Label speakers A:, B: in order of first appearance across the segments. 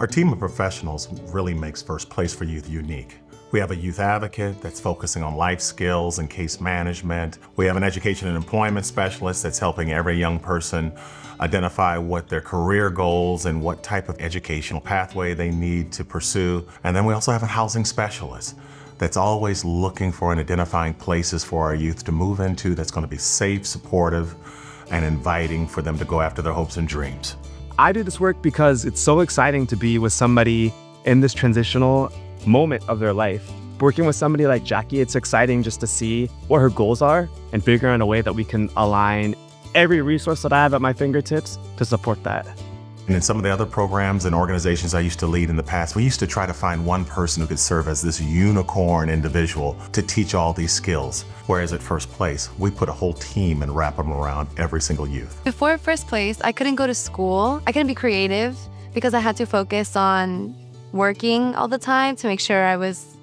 A: Our team of professionals really makes First Place for Youth unique. We have a youth advocate that's focusing on life skills and case management. We have an education and employment specialist that's helping every young person identify what their career goals and what type of educational pathway they need to pursue. And then we also have a housing specialist that's always looking for and identifying places for our youth to move into that's going to be safe, supportive, and inviting for them to go after their hopes and dreams.
B: I do this work because it's so exciting to be with somebody in this transitional moment of their life. Working with somebody like Jackie, it's exciting just to see what her goals are and figure out a way that we can align every resource that I have at my fingertips to support that.
A: And in some of the other programs and organizations I used to lead in the past, we used to try to find one person who could serve as this unicorn individual to teach all these skills. Whereas at First Place, we put a whole team and wrap them around every single youth.
C: Before First Place, I couldn't go to school. I couldn't be creative because I had to focus on working all the time to make sure I was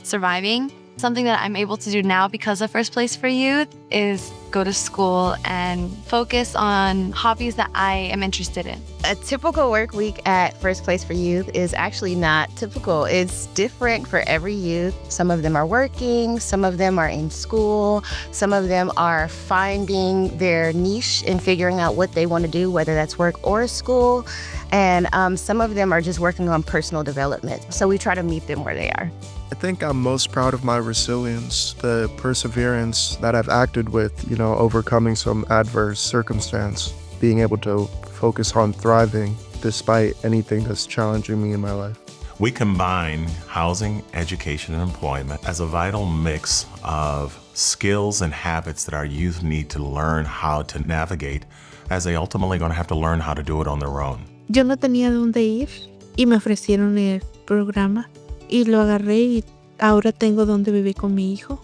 C: surviving. Something that I'm able to do now because of First Place for Youth is go to school and focus on hobbies that I am interested in.
D: A typical work week at First Place for Youth is actually not typical. It's different for every youth. Some of them are working, some of them are in school, some of them are finding their niche and figuring out what they want to do, whether that's work or school. And some of them are just working on personal development. So we try to meet them where they are.
E: I think I'm most proud of my resilience, the perseverance that I've acted with, overcoming some adverse circumstance, being able to focus on thriving despite anything that's challenging me in my life.
A: We combine housing, education, and employment as a vital mix of skills and habits that our youth need to learn how to navigate as they ultimately going to have to learn how to do it on their own.
F: Yo no tenía dónde ir y me ofrecieron el programa y lo agarré y ahora tengo donde vivir con mi hijo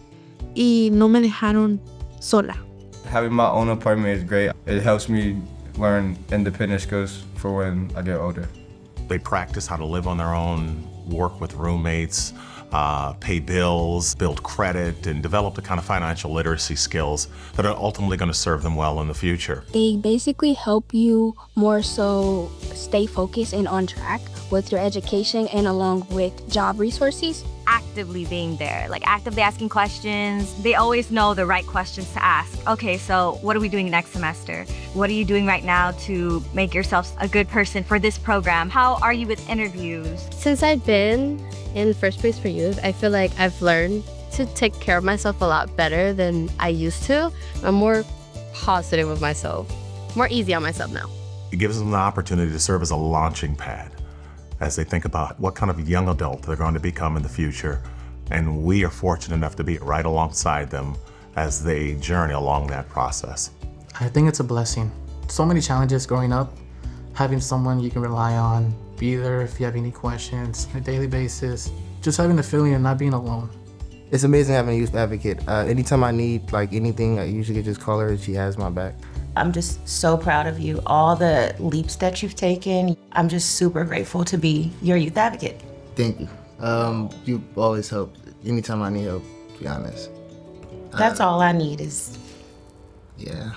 F: y no me dejaron sola.
G: Having my own apartment is great. It helps me learn independent skills for when I get older.
A: They practice how to live on their own, work with roommates, pay bills, build credit, and develop the kind of financial literacy skills that are ultimately going to serve them well in the future.
H: They basically help you more so stay focused and on track with your education and along with job resources.
I: Actively being there, like actively asking questions. They always know the right questions to ask. Okay, so what are we doing next semester? What are you doing right now to make yourself a good person for this program? How are you with interviews?
J: Since I've been in First Place for Youth, I feel like I've learned to take care of myself a lot better than I used to. I'm more positive with myself, more easy on myself now.
A: It gives them the opportunity to serve as a launching pad as they think about what kind of young adult they're going to become in the future. And we are fortunate enough to be right alongside them as they journey along that process.
K: I think it's a blessing. So many challenges growing up, having someone you can rely on, be there if you have any questions on a daily basis, just having the feeling of not being alone.
L: It's amazing having a youth advocate. Anytime I need anything, I usually just call her and she has my back.
M: I'm just so proud of you, all the leaps that you've taken. I'm just super grateful to be your youth advocate.
L: Thank you. You always help anytime I need help, to be honest.
M: That's all I need is...
L: Yeah.